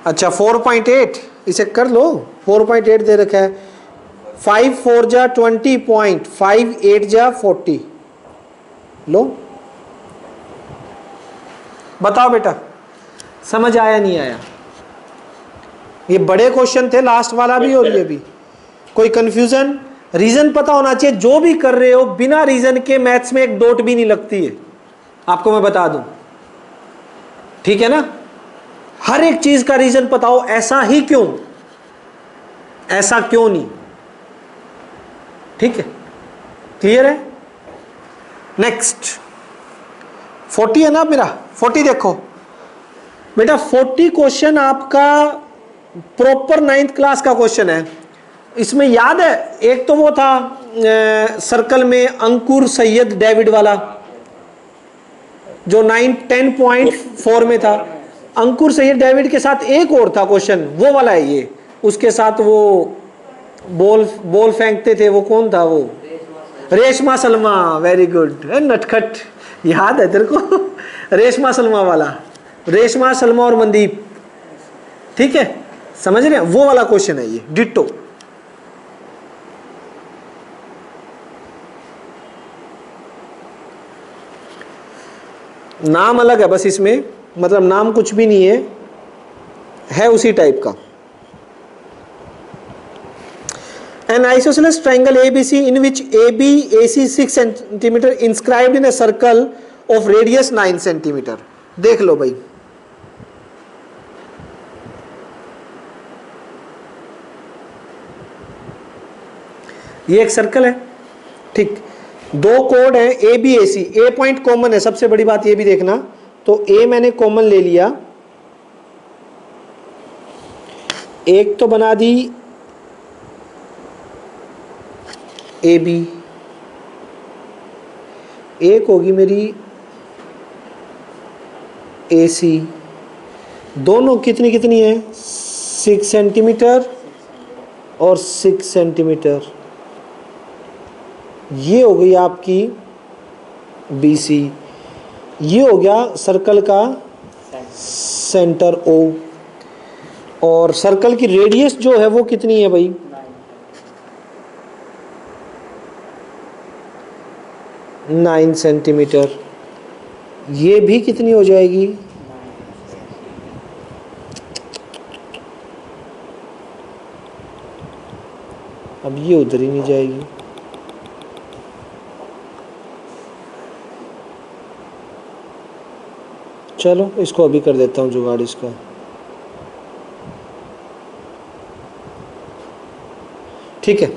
अच्छा 4.8, इसे कर लो, 4.8 दे रखा है, 5 4 जा 20.5 8 जा 40, लो बताओ बेटा, समझ आया नहीं आया? ये बड़े क्वेश्चन थे, लास्ट वाला भी और ये भी। कोई कंफ्यूजन? रीजन पता होना चाहिए, जो भी कर रहे हो बिना रीजन के मैथ्स में एक डॉट भी नहीं लगती है, आपको मैं बता दूं, ठीक है ना? हर एक चीज का रीजन बताओ, ऐसा ही क्यों, ऐसा क्यों नहीं, ठीक है? क्लियर है? नेक्स्ट 40 है ना मेरा, 40 देखो बेटा, 40 क्वेश्चन आपका प्रॉपर 9th क्लास का क्वेश्चन है। इसमें याद है, एक तो वो था सर्कल में अंकुर सैयद डेविड वाला, जो 10.4 में था। अंकुर सैयद डेविड के साथ एक और था क्वेश्चन, वो वाला है ये, उसके साथ वो बॉल फेंकते थे, वो कौन था वो, रेशमा सलमा, वेरी गुड, नटखट, याद है तेरे को। रेशमा सलमा वाला, रेशमा सलमा और मनदीप, ठीक है, समझ रहे हैं, वो वाला क्वेश्चन है ये, डिट्टो। नाम अलग है बस इसमें, मतलब नाम कुछ भी नहीं है उसी टाइप का। An isosceles triangle ABC in which AB AC 6 cm inscribed in a circle of radius 9 cm। देख लो भाई, ये एक सर्कल है, ठीक, दो कोड है A B A C, A point common है, सबसे बड़ी बात ये भी देखना, तो ए मैंने कॉमन ले लिया, एक तो बना दी ए बी, एक होगी मेरी ए सी, दोनों कितनी कितनी है 6 सेंटीमीटर और 6 सेंटीमीटर, ये हो गई आपकी बी सी, ये हो गया सर्कल का सेंटर ओ, और सर्कल की रेडियस जो है वो कितनी है भाई 9 सेंटीमीटर, ये भी कितनी हो जाएगी, अब ये उधर ही नहीं जाएगी, चलो इसको अभी कर देता हूँ जुगाड़ इसका, ठीक है।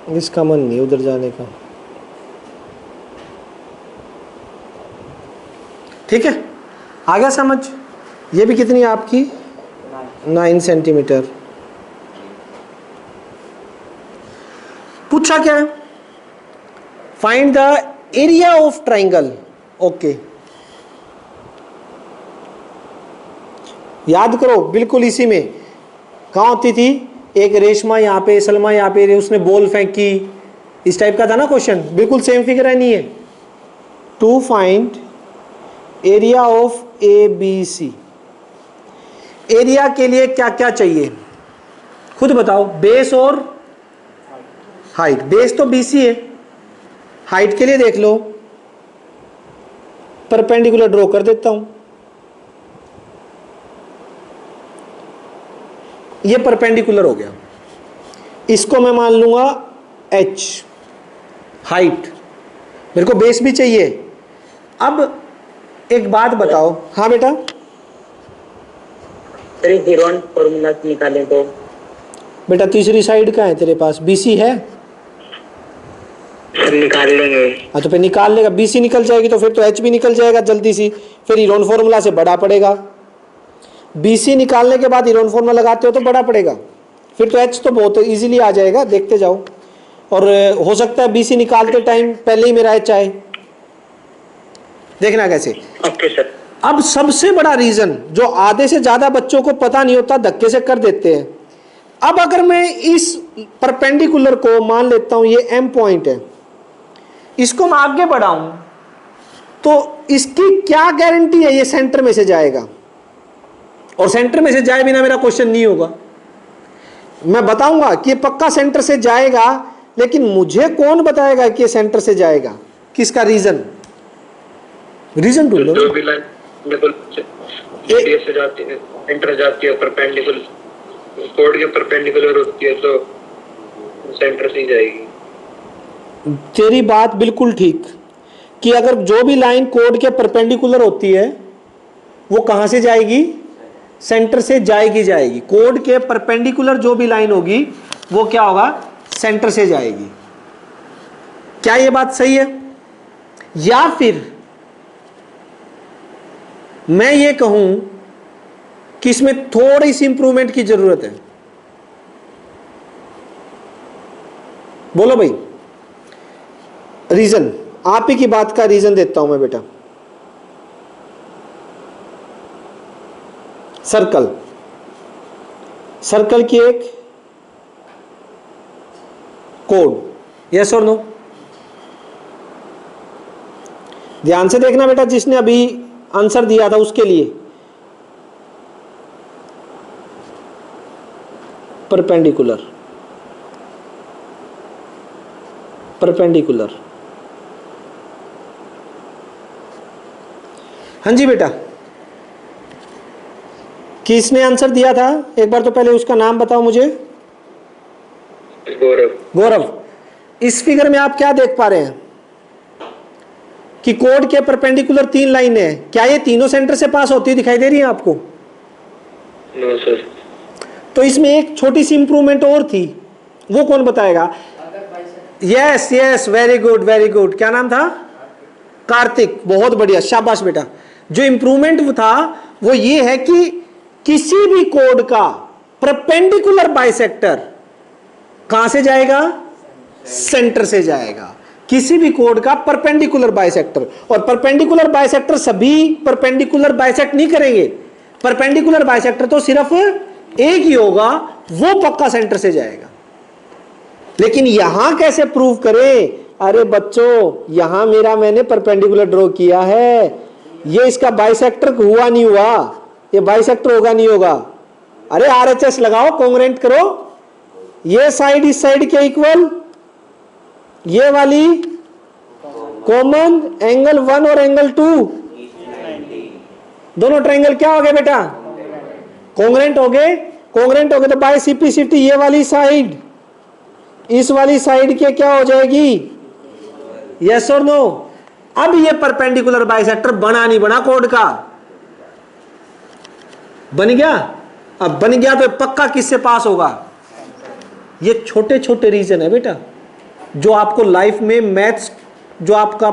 इसका मन नहीं उधर जाने का, ठीक है, आ गया समझ। ये भी कितनी है आपकी 9 सेंटीमीटर। पूछा क्या है, find the area of triangle, okay, याद करो बिल्कुल इसी में, कहाँ होती थी, एक रेशमा यहाँ पे, सलमा यहाँ पे, उसने बॉल फेंकी, इस टाइप का था ना क्वेश्चन, बिल्कुल सेम फिगर है, नहीं है। To find area of A B C, area के लिए क्या क्या चाहिए खुद बताओ, बेस और हाइट, बेस तो BC है, हाइट के लिए देख लो, परपेंडिकुलर ड्रॉ कर देता हूं, ये परपेंडिकुलर हो गया, इसको मैं मान लूंगा H, हाइट, मेरे को बेस भी चाहिए। अब एक बात बताओ, हाँ बेटा, हीरोन फॉर्मूला निकालें तो बेटा तीसरी साइड का है तेरे पास, BC है, निकाल लेंगे। हाँ तो फिर निकाल लेगा, BC निकल जाएगी तो फिर तो H भी निकल जाएगा जल्दी सी, फिर हीरोन फॉर्मूला से बड़ा पड़ेगा, BC निकालने के बाद हीरोन फॉर्मूला लगाते हो तो बड़ा पड़ेगा, फिर तो H तो बहुत इजीली आ जाएगा, देखते जाओ, और हो सकता है BC निकालते टाइम पहले ही मेरा H आए, देखना कैसे। Okay sir. अब सबसे बड़ा रीजन जो आधे से ज्यादा बच्चों को पता नहीं होता, धक्के से कर देते हैं, अब अगर मैं इस परपेंडिकुलर को मान लेता हूं ये M पॉइंट है, इसको मैं आगे बढ़ाऊं तो इसकी क्या गारंटी है ये सेंटर में से जाएगा, और सेंटर में से जाए बिना मेरा क्वेश्चन नहीं होगा। मैं बताऊंगा कि ये पक्का सेंटर से जाएगा, लेकिन मुझे कौन बताएगा कि ये सेंटर से जाएगा, किसका रीजन, रीजन ढूंढो। जो भी लाइन रेडियस से जाती है, सेंटर जाती है, परपेंडिकुलर कोड के परपेंडिकुलर होती है तो सेंटर से ही जाएगी। तेरी बात बिल्कुल ठीक, कि अगर जो भी लाइन कोड के परपेंडिकुलर होती है वो कहां से जाएगी, सेंटर से जाएगी, कोड के परपेंडिकुलर जो भी लाइन होगी वो क्या होगा, सेंटर से जाएगी। क्या ये बात सही है, या फिर मैं ये कहूं कि इसमें थोड़ी सी इंप्रूवमेंट की जरूरत है, बोलो भाई रीजन, आप ही की बात का रीजन देता हूं मैं बेटा। सर्कल, सर्कल की एक कोड, यस और नो? ध्यान से देखना बेटा, जिसने अभी आंसर दिया था उसके लिए। परपेंडिकुलर, परपेंडिकुलर, हाँ जी बेटा, किसने आंसर दिया था? एक बार तो पहले उसका नाम बताओ मुझे। गौरव। गौरव, इस फिगर में आप क्या देख पा रहे हैं कि कोड के परपेंडिकुलर 3 लाइनें हैं, क्या ये तीनों सेंटर से पास होती हुई दिखाई दे रही है आपको? No sir. तो इसमें एक छोटी सी इंप्रूवमेंट और थी, वो कौन बताएगा? Yes yes, very good very good, क्या नाम था? कार्तिक, बहुत बढ़िया, शाबाश बेटा। जो इंप्रूवमेंट था वो ये है कि किसी भी कोड का परपेंडिकुलर बाइसेक्टर कहां से जाएगा? सेंटर से जाएगा। किसी भी कोड का परपेंडिकुलर बाइसेक्टर, और परपेंडिकुलर बाइसेक्टर सभी परपेंडिकुलर बाइसेक्ट नहीं करेंगे, परपेंडिकुलर बाइसेक्टर तो सिर्फ एक ही होगा, वो पक्का सेंटर से जाएगा। लेकिन यहां कैसे प्रूव करें? अरे बच्चों, यहां मैंने परपेंडिकुलर ड्रॉ किया है, ये इसका बाइसेक्टर हुआ नहीं हुआ, ये बाइसेक्टर होगा नहीं होगा? अरे आरएचएस लगाओ, कॉन्ग्रुएंट करो, ये साइड इस साइड के इक्वल, ये वाली कॉमन, एंगल 1 और एंगल 2 दोनों ट्रायंगल क्या हो गए बेटा? कॉन्ग्रुएंट हो गए। कॉन्ग्रुएंट हो गए तो बाय सीपीसीटी ये वाली साइड इस वाली साइड के क्या हो जाएगी? यस और नो? अब ये परपेंडिकुलर बाइसेक्टर बना नहीं बना कोड का? बन गया। अब बन गया तो पक्का किससे पास होगा? ये छोटे छोटे रीजन है बेटा, जो आपको लाइफ में मैथ्स जो आपका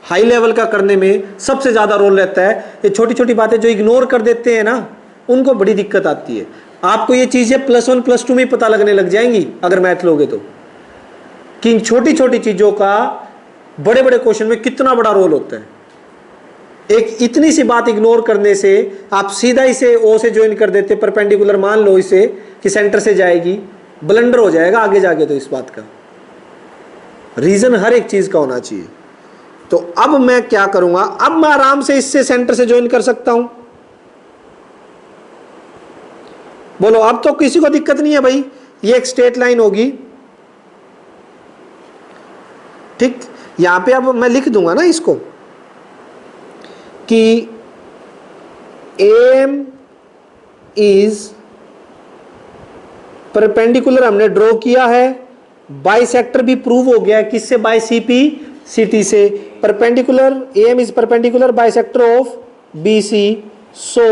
हाई लेवल का करने में सबसे ज्यादा रोल रहता है। ये छोटी छोटी बातें जो इग्नोर कर देते हैं ना, उनको बड़ी दिक्कत आती है। आपको ये चीजें +1 +2 में पता लगने लग जाएंगी अगर मैथ लोगे तो, कि इन छोटी छोटी चीजों का बड़े बड़े क्वेश्चन में कितना बड़ा रोल होता है। एक इतनी सी बात इग्नोर करने से आप सीधा इसे ओ से ज्वाइन कर देते, परपेंडिकुलर मान लो इसे कि सेंटर से जाएगी, ब्लंडर हो जाएगा आगे जाके। तो इस बात का रीजन हर एक चीज का होना चाहिए। तो अब मैं क्या करूंगा? अब मैं आराम से इससे सेंटर से ज्वाइन कर सकता हूं। बोलो, अब तो किसी को दिक्कत नहीं है भाई। ये एक स्ट्रेट लाइन होगी, ठीक। यहां पे अब मैं लिख दूंगा ना इसको कि AM इज परपेंडिकुलर, हमने ड्रॉ किया है। बाइसेक्टर भी प्रूव हो गया है, किससे? बाय CPCT से। Perpendicular, AM is perpendicular bisector of BC, so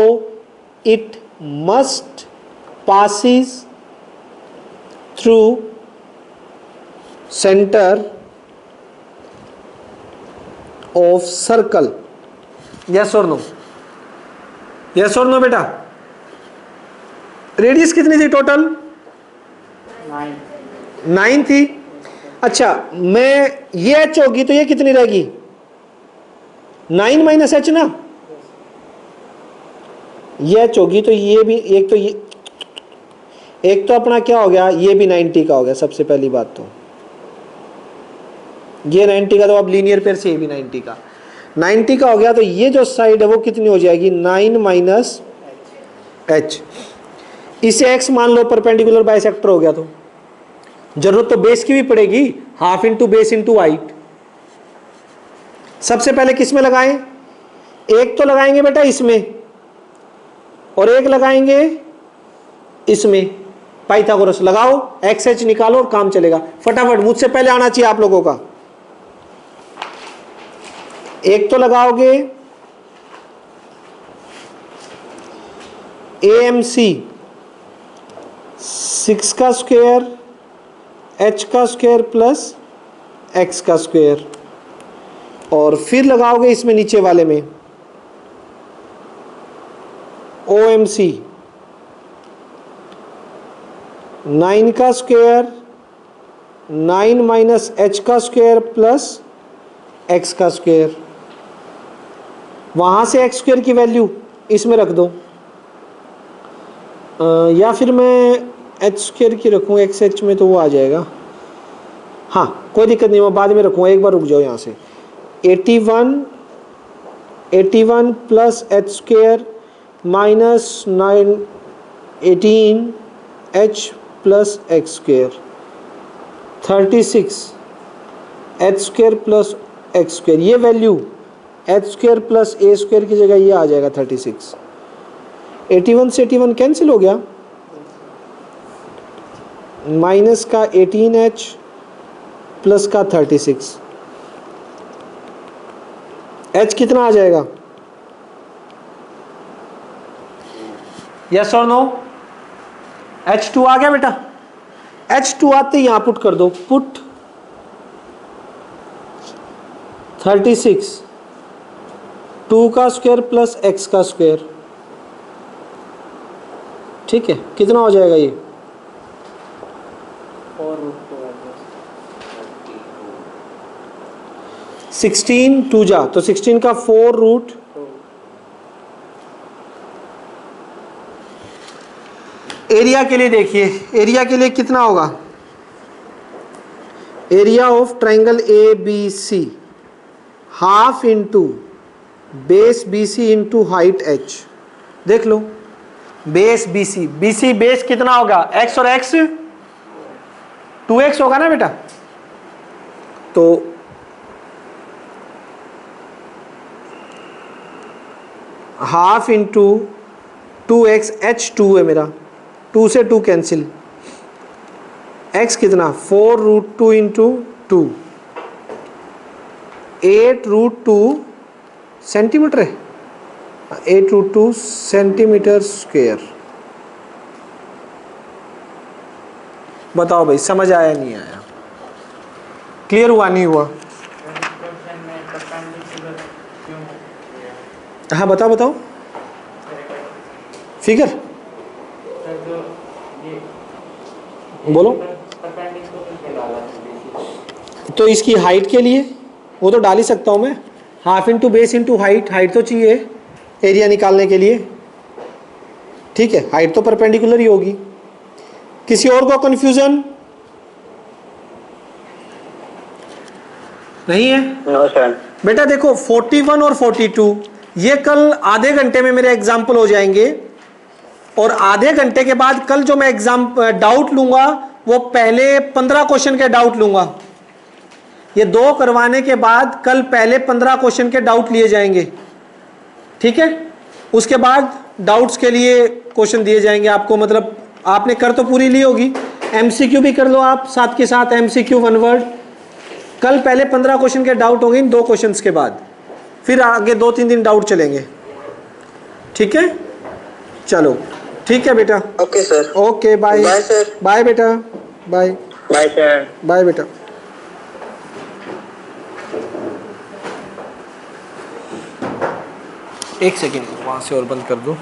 it must passes through center of circle. Yes or no? Yes or no बेटा? रेडियस कितनी थी टोटल? 9 थी। अच्छा, मैं ये h होगी तो ये कितनी रहेगी? 9 - h ना। ये h होगी तो ये भी एक तो अपना क्या हो गया, ये भी 90 का हो गया। सबसे पहली बात तो ये 90 का, तो अब लीनियर पेयर से ये भी 90 का, 90 का हो गया। तो ये जो साइड है वो कितनी हो जाएगी? 9 - h। इसे x मान लो, परपेंडिकुलर बाइसेक्टर हो गया। तो जरूरत तो बेस की भी पड़ेगी, half into base into height. सबसे पहले किस में लगाएं? एक तो लगाएंगे बेटा इसमें, और एक लगाएंगे इसमें। पाइथागोरस लगाओ, XH निकालो और काम चलेगा। फटाफट, मुझसे पहले आना चाहिए आप लोगों का। एक तो लगाओगे AMC 6 का स्क्वायर, H का स्क्वायर प्लस X का स्क्वायर, और फिर लगाओगे इसमें नीचे वाले में OMC 9 का स्क्वायर, 9 - h का स्क्वायर प्लस x का स्क्वायर। वहां से x स्क्वायर की वैल्यू इसमें रख दो, या फिर मैं एच स्क्वायर की रखूँ एक्स एच में तो वो आ जाएगा। हाँ कोई दिक्कत नहीं, मैं बाद में रखूँगा, एक बार रुक जाओ यहाँ से। 81 plus H square minus 18 H plus x square 36 H square plus x square, ये वैल्यू एच स्क्वायर प्लस ए स्क्वायर की जगह ये आ जाएगा 36। 81 से 81 कैंसिल हो गया, माइनस का 18h प्लस का 36, h कितना आ जाएगा? यस और नो? H2 आ गया बेटा? H2 आते ही यहां पुट कर दो, पुट 36 2 का स्क्वायर प्लस x का स्क्वायर, ठीक है, कितना हो जाएगा ये? 16 2 जा तो 16 का 4 रूट एरिया के लिए देखिए, एरिया के लिए कितना होगा? Area of triangle A B C half into base B C into height H. देख लो base B C, B C base कितना होगा? एक्स और एक्स 2x होगा ना बेटा, तो हाफ इंटू 2x, एच 2 है मेरा, 2 से 2 कैंसिल, x कितना 4 रूट 2 इंटू 2, 8 रूट 2 सेंटीमीटर है, 8 रूट 2 सेंटीमीटर स्क्वायर। बताओ भाई समझ आया नहीं आया, क्लियर हुआ नहीं हुआ? हाँ बताओ बताओ फिगर बोलो। तो इसकी हाइट के लिए वो तो डाल ही सकता हूँ मैं, half into base into height, height तो चाहिए एरिया निकालने के लिए, ठीक है, हाइट तो परपेंडिकुलर ही होगी। किसी और को कंफ्यूजन नहीं है? No sir. बेटा देखो 41 और 42 ये कल आधे घंटे में मेरे एग्जाम्पल हो जाएंगे, और आधे घंटे के बाद कल जो मैं एग्जाम डाउट लूंगा वो पहले 15 क्वेश्चन के डाउट लूंगा। ये 2 करवाने के बाद कल पहले 15 क्वेश्चन के डाउट लिए जाएंगे, ठीक है। उसके बाद डाउट्स के लिए क्वेश्चन दिए जाएंगे आपको, मतलब आपने कर तो पूरी ली होगी, एमसीक्यू भी कर लो आप साथ के साथ, एमसीक्यू 1 वर्ड। कल पहले 15 क्वेश्चन के डाउट होंगे इन 2 क्वेश्चंस के बाद, फिर आगे 2-3 दिन डाउट चलेंगे, ठीक है। चलो ठीक है बेटा, okay sir, okay bye. Bye sir, bye बेटा, बाय बाय सर। बाय बेटा। एक सेकेंड वहां से और बंद कर दो।